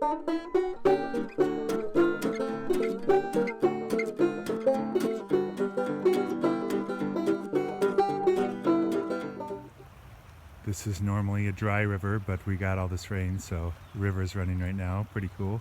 This is normally a dry river, but we got all this rain, so the river is running right now. Pretty cool.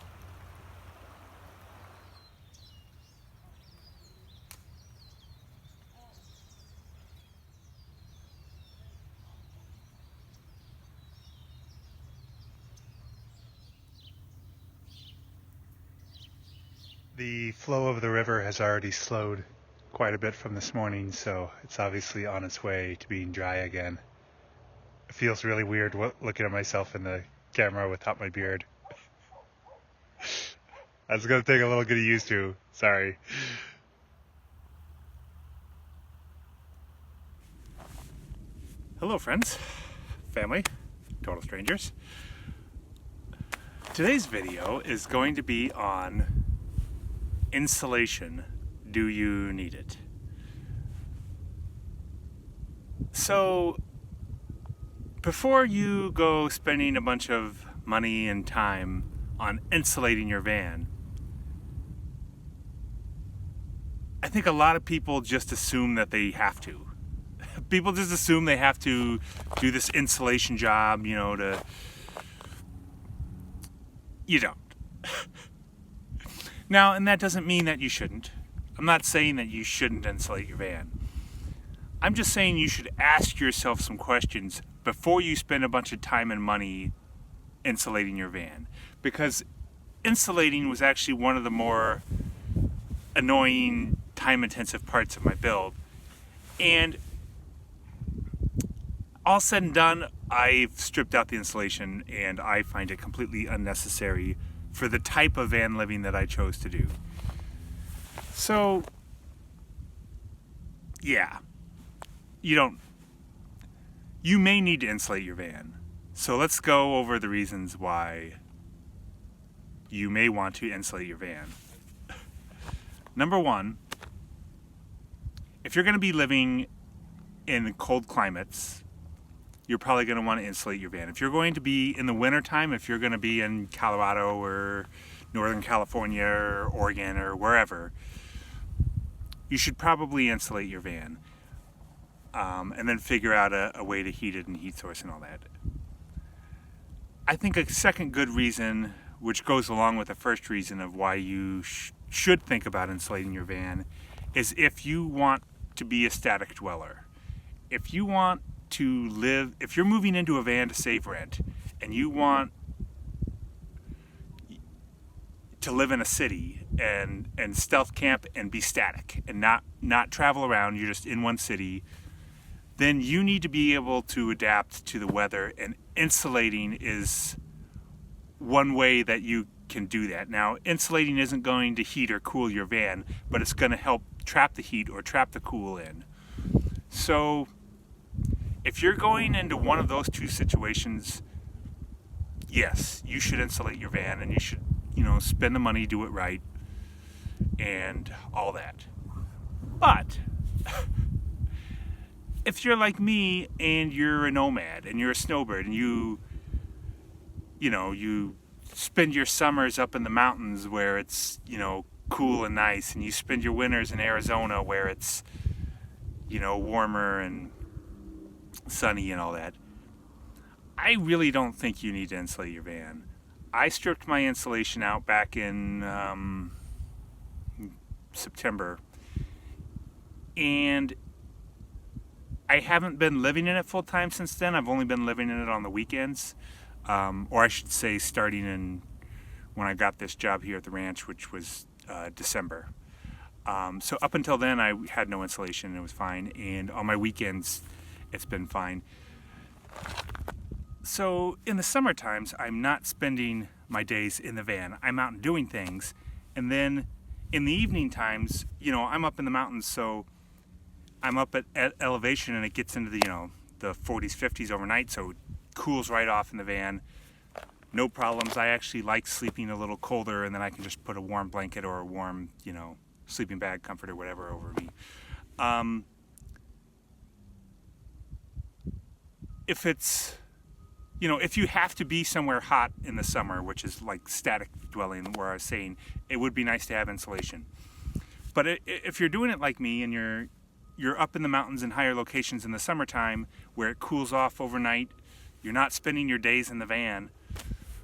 The flow of the river has already slowed quite a bit from this morning, so it's obviously on its way to being dry again. It feels really weird looking at myself in the camera without my beard. That's going to take a little getting used to. Sorry. Hello, friends, family, total strangers. Today's video is going to be on insulation. Do you need it? So, before you go spending a bunch of money and time on insulating your van, I think a lot of people just assume that they have to. People just assume they have to do this insulation job, you don't. Now, and that doesn't mean that you shouldn't. I'm not saying that you shouldn't insulate your van. I'm just saying you should ask yourself some questions before you spend a bunch of time and money insulating your van. Because insulating was actually one of the more annoying, time-intensive parts of my build. And all said and done, I've stripped out the insulation and I find it completely unnecessary for the type of van living that I chose to do. So, yeah. You may need to insulate your van. So let's go over the reasons why you may want to insulate your van. Number one, if you're going to be living in cold climates, you're probably going to want to insulate your van. If you're going to be in the wintertime, if you're going to be in Colorado or Northern California or Oregon or wherever, you should probably insulate your van. And then figure out a way to heat it and heat source and all that. I think a second good reason, which goes along with the first reason of why you should think about insulating your van, is if you want to be a static dweller. If you want to live, if you're moving into a van to save rent, and you want to live in a city and stealth camp and be static and not travel around, you're just in one city, then you need to be able to adapt to the weather, and insulating is one way that you can do that. Now, insulating isn't going to heat or cool your van, but it's going to help trap the heat or trap the cool in. So, if you're going into one of those two situations, yes, you should insulate your van, and you should, spend the money, do it right, and all that. But if you're like me and you're a nomad and you're a snowbird and you spend your summers up in the mountains where it's, cool and nice, and you spend your winters in Arizona where it's, warmer and sunny and all that, I really don't think you need to insulate your van. I stripped my insulation out back in September, and I haven't been living in it full time since then. I've only been living in it on the weekends, or I should say starting in when I got this job here at the ranch, which was December. So up until then, I had no insulation, and it was fine, and on my weekends, it's been fine. So in the summer times, I'm not spending my days in the van. I'm out and doing things, and then in the evening times, I'm up in the mountains, so I'm up at elevation, and it gets into the 40s, 50s overnight, so it cools right off in the van. No problems. I actually like sleeping a little colder, and then I can just put a warm blanket or a warm, sleeping bag, comforter, whatever over me. If it's if you have to be somewhere hot in the summer, which is like static dwelling, where I was saying, it would be nice to have insulation. But if you're doing it like me and you're up in the mountains in higher locations in the summertime where it cools off overnight, you're not spending your days in the van.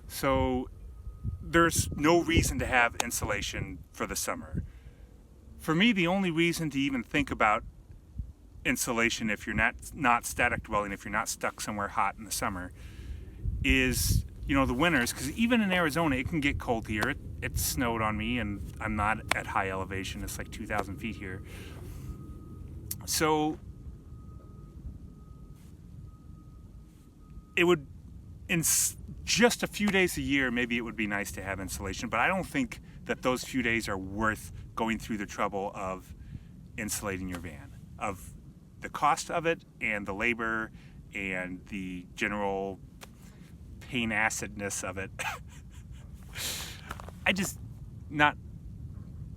So there's no reason to have insulation for the summer. For me, the only reason to even think about insulation, if you're not static dwelling, if you're not stuck somewhere hot in the summer, is the winters, because even in Arizona it can get cold here. It snowed on me, and I'm not at high elevation. It's like 2,000 feet here. So it would, in just a few days a year, maybe it would be nice to have insulation, but I don't think that those few days are worth going through the trouble of insulating your van, of the cost of it and the labor and the general pain acidness of it. I just not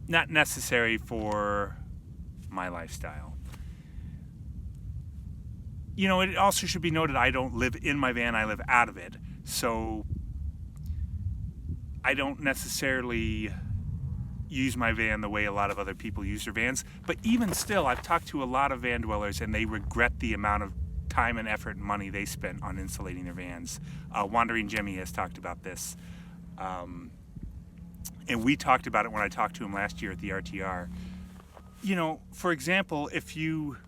necessary for my lifestyle. It also should be noted I don't live in my van, I live out of it. So I don't necessarily use my van the way a lot of other people use their vans. But even still, I've talked to a lot of van dwellers and they regret the amount of time and effort and money they spent on insulating their vans. Wandering Jimmy has talked about this. And we talked about it when I talked to him last year at the RTR. For example, if you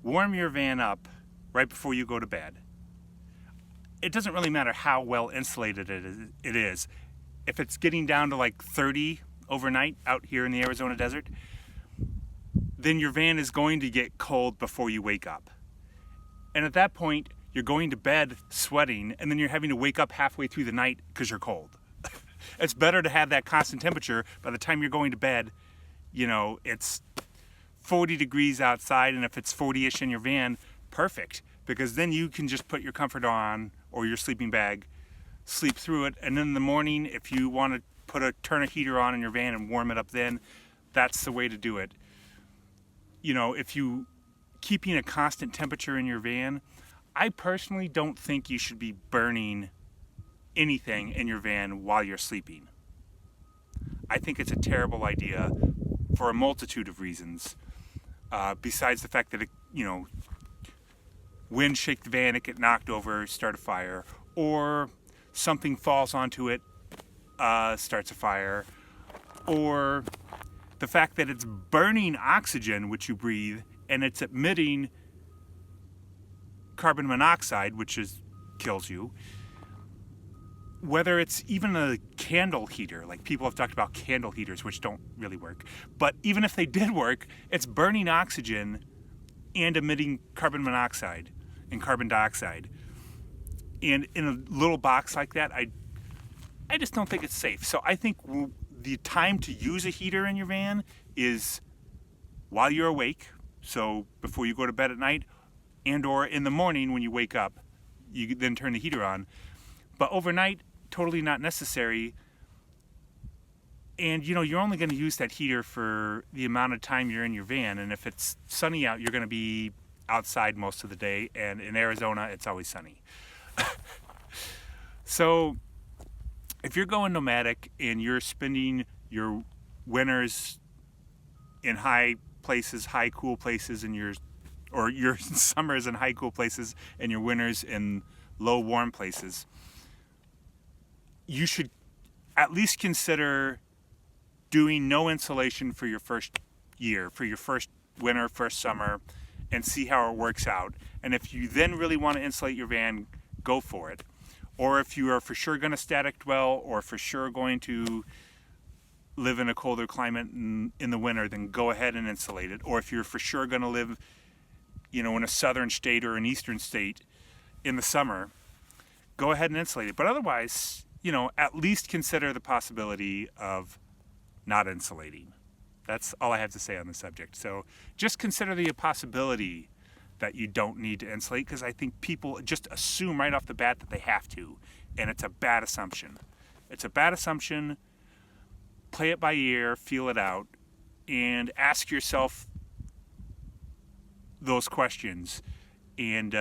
warm your van up right before you go to bed, it doesn't really matter how well insulated it is. If it's getting down to like 30 overnight out here in the Arizona desert, then your van is going to get cold before you wake up. And at that point, you're going to bed sweating, and then you're having to wake up halfway through the night because you're cold. It's better to have that constant temperature. By the time you're going to bed, it's 40 degrees outside, and if it's 40-ish in your van, perfect, because then you can just put your comforter on or your sleeping bag, sleep through it, and then in the morning, if you want to turn a heater on in your van and warm it up, then that's the way to do it. If you keeping a constant temperature in your van, I personally don't think you should be burning anything in your van while you're sleeping. I think it's a terrible idea for a multitude of reasons. Besides the fact that wind shake the van, it get knocked over, start a fire, or something falls onto it, starts a fire, or the fact that it's burning oxygen, which you breathe, and it's emitting carbon monoxide, which kills you. Whether it's even a candle heater, like people have talked about candle heaters, which don't really work, but even if they did work, it's burning oxygen and emitting carbon monoxide and carbon dioxide. And in a little box like that, I just don't think it's safe. So I think the time to use a heater in your van is while you're awake, so before you go to bed at night, and or in the morning when you wake up, you then turn the heater on. But overnight, totally not necessary. And you're only going to use that heater for the amount of time you're in your van. And if it's sunny out, you're going to be outside most of the day. And in Arizona, it's always sunny. So if you're going nomadic and you're spending your winters in high places, high cool places, and your summers in high cool places and your winters in low warm places, you should at least consider doing no insulation for your first year, for your first winter, first summer, and see how it works out. And if you then really want to insulate your van, go for it. Or if you are for sure going to static dwell, or for sure going to live in a colder climate in the winter, then go ahead and insulate it. Or if you're for sure going to live, in a southern state or an eastern state in the summer, go ahead and insulate it. But otherwise, at least consider the possibility of not insulating. That's all I have to say on the subject. So just consider the possibility that you don't need to insulate, because I think people just assume right off the bat that they have to, and it's a bad assumption. It's a bad assumption. Play it by ear, feel it out, and ask yourself those questions, and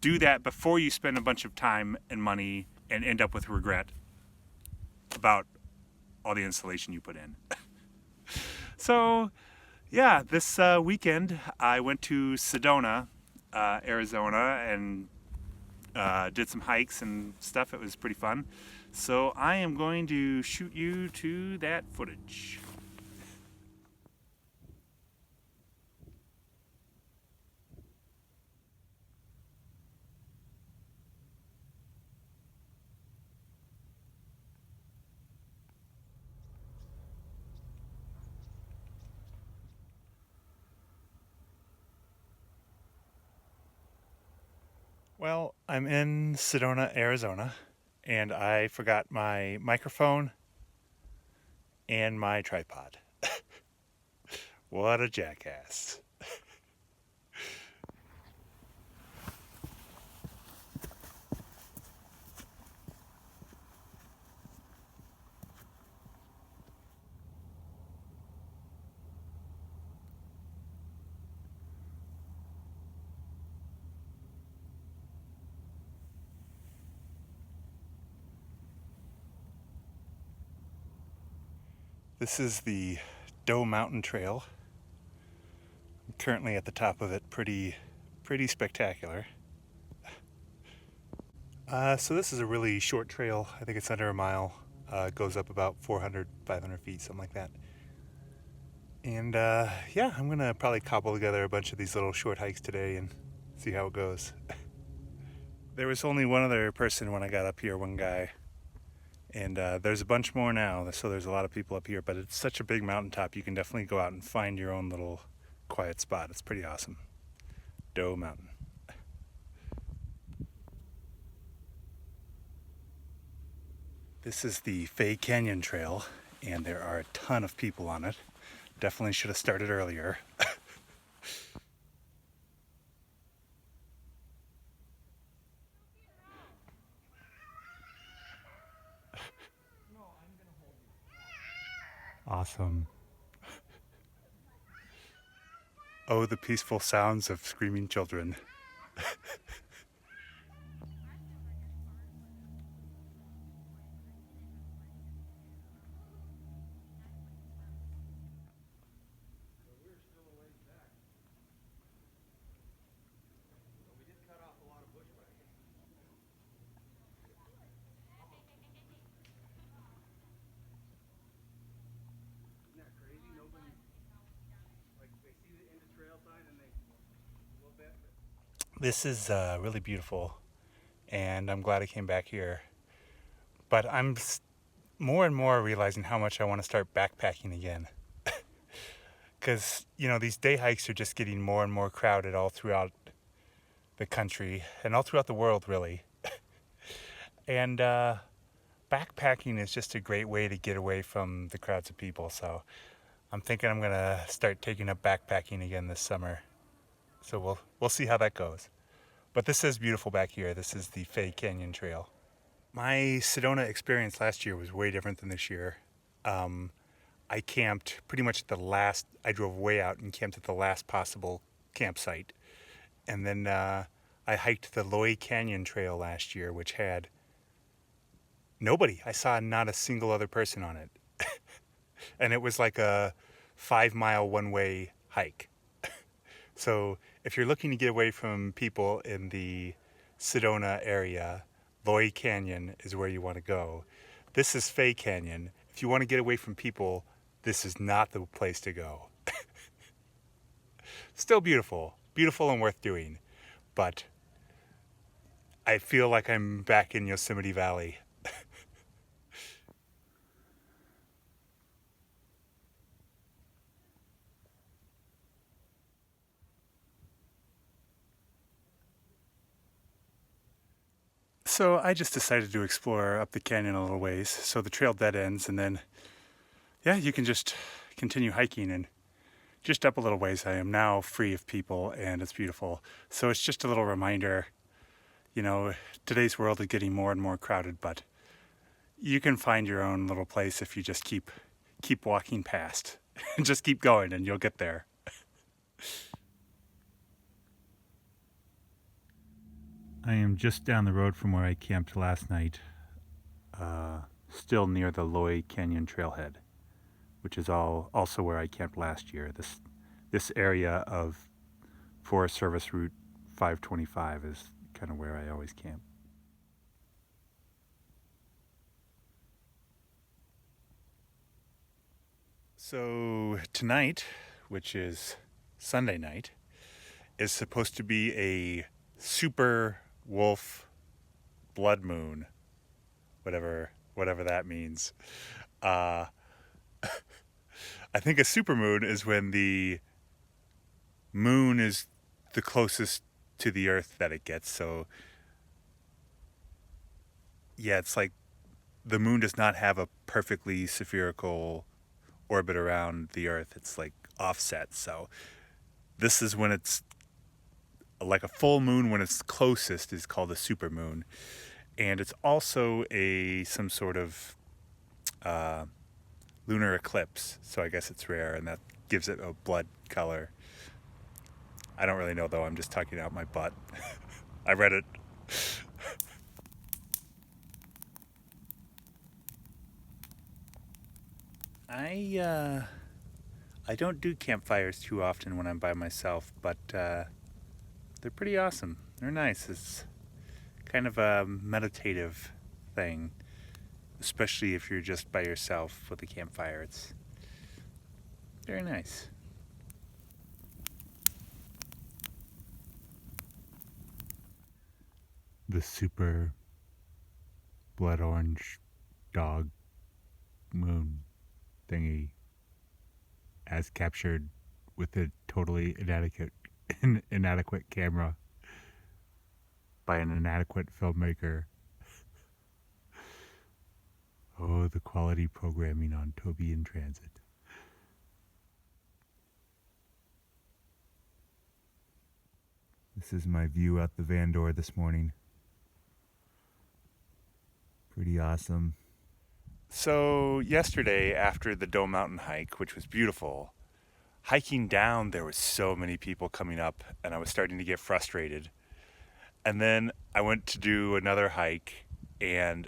do that before you spend a bunch of time and money and end up with regret about all the insulation you put in. So, yeah, this weekend I went to Sedona, Arizona, and did some hikes and stuff. It was pretty fun. So I am going to shoot you to that footage. Well, I'm in Sedona, Arizona, and I forgot my microphone and my tripod. What a jackass. This is the Doe Mountain Trail. I'm currently at the top of it, pretty spectacular. So this is a really short trail. I think it's under a mile. It goes up about 400, 500 feet, something like that. And yeah, I'm gonna probably cobble together a bunch of these little short hikes today and see how it goes. There was only one other person when I got up here, one guy. And there's a bunch more now, so there's a lot of people up here, but it's such a big mountaintop, you can definitely go out and find your own little quiet spot. It's pretty awesome. Doe Mountain. This is the Fay Canyon Trail, and there are a ton of people on it. Definitely should have started earlier. Awesome. Oh, the peaceful sounds of screaming children. This is really beautiful, and I'm glad I came back here. But I'm more and more realizing how much I want to start backpacking again. Because, you know, these day hikes are just getting more and more crowded all throughout the country and all throughout the world, really. And backpacking is just a great way to get away from the crowds of people. So I'm thinking I'm going to start taking up backpacking again this summer. So we'll see how that goes. But this is beautiful back here. This is the Fay Canyon Trail. My Sedona experience last year was way different than this year. I camped pretty much at the last, I drove way out and camped at the last possible campsite. And then I hiked the Loy Canyon Trail last year, which had nobody. I saw not a single other person on it. And it was like a 5-mile one-way hike. So if you're looking to get away from people in the Sedona area, Loy Canyon is where you want to go. This is Fay Canyon. If you want to get away from people, this is not the place to go. Still beautiful and worth doing, but I feel like I'm back in Yosemite Valley. So I just decided to explore up the canyon a little ways. So the trail dead ends, and then, yeah, you can just continue hiking, and just up a little ways I am now free of people, and it's beautiful. So it's just a little reminder, you know, today's world is getting more and more crowded, but you can find your own little place if you just keep walking past and just keep going, and you'll get there. I am just down the road from where I camped last night, still near the Loy Canyon trailhead, which is also where I camped last year. This area of Forest Service Route 525 is kind of where I always camp. So tonight, which is Sunday night, is supposed to be a super wolf blood moon, whatever that means. I think a supermoon is when the moon is the closest to the earth that it gets. So yeah, it's like the moon does not have a perfectly spherical orbit around the earth. It's like offset. So this is when it's like a full moon. When it's closest is called a supermoon, and it's also some sort of lunar eclipse. So I guess it's rare, and that gives it a blood color. I don't really know though. I'm just talking out my butt. I read it. I don't do campfires too often when I'm by myself, but they're pretty awesome. They're nice. It's kind of a meditative thing, especially if you're just by yourself with a campfire. It's very nice. The super blood orange dog moon thingy, as captured with a totally inadequate camera by an inadequate filmmaker. Oh, the quality programming on Toby in transit. This is my view out the van door this morning. Pretty awesome. So yesterday, after the Dome Mountain hike, which was beautiful, hiking down there was so many people coming up, and I was starting to get frustrated. And then I went to do another hike, and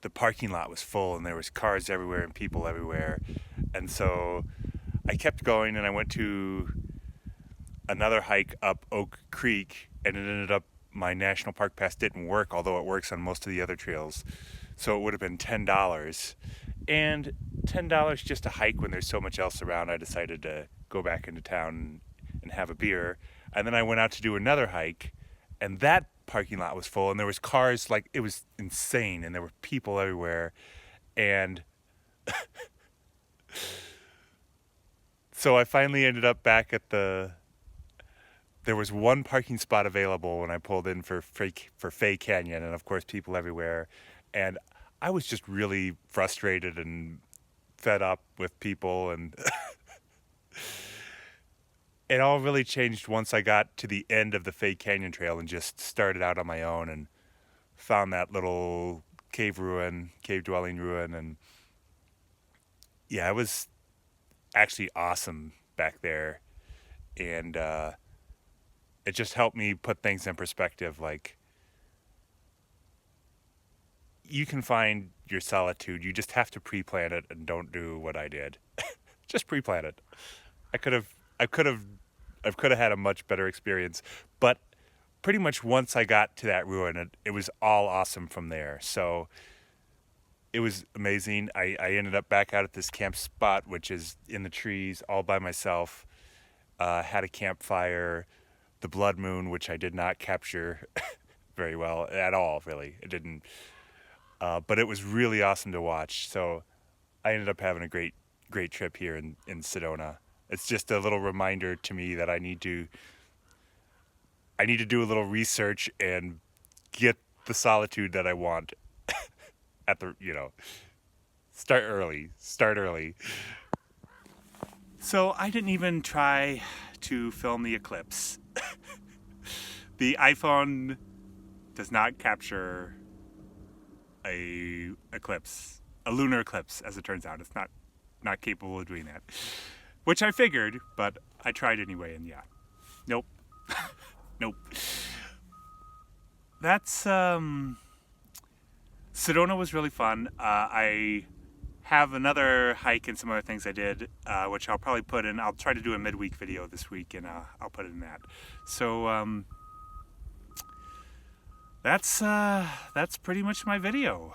the parking lot was full, and there was cars everywhere and people everywhere. And so I kept going, and I went to another hike up Oak Creek, and it ended up my national park pass didn't work, although it works on most of the other trails. So it would have been $10. And $10 just to hike when there's so much else around. I decided to go back into town and have a beer. And then I went out to do another hike, and that parking lot was full, and there was cars, like, it was insane, and there were people everywhere. And so I finally ended up back at there was one parking spot available when I pulled in for Fay Canyon, and of course people everywhere. And I was just really frustrated and fed up with people, and it all really changed once I got to the end of the Fay Canyon Trail and just started out on my own and found that little cave dwelling ruin. And yeah, it was actually awesome back there. And it just helped me put things in perspective. Like, you can find your solitude. You just have to pre-plan it, and don't do what I did. Just pre-plan it. I could have had a much better experience, but pretty much once I got to that ruin, it was all awesome from there. So it was amazing. I ended up back out at this camp spot, which is in the trees, all by myself. Had a campfire, the blood moon, which I did not capture very well at all, really. It didn't. But it was really awesome to watch. So I ended up having a great trip here in Sedona. It's just a little reminder to me that I need to do a little research and get the solitude that I want at the, start early. So I didn't even try to film the eclipse. The iPhone does not capture a lunar eclipse, as it turns out. It's not capable of doing that, which I figured, but I tried anyway, and yeah, nope. that's Sedona was really fun. I have another hike and some other things I did, which I'll probably put in. I'll try to do a midweek video this week, and I'll put it in that. So that's pretty much my video.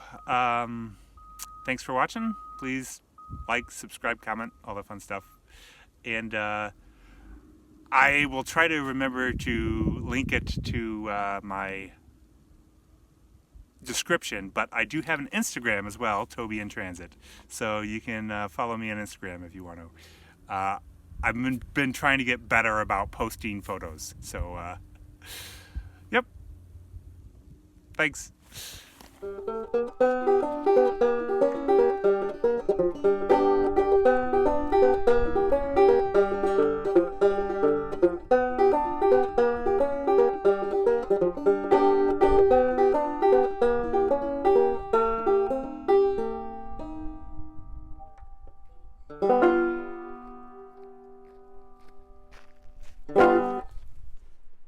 Thanks for watching. Please like, subscribe, comment, all that fun stuff. And I will try to remember to link it to my description, but I do have an Instagram as well, Toby in Transit. So you can follow me on Instagram if you want to. I've been trying to get better about posting photos. So, yep. Thanks.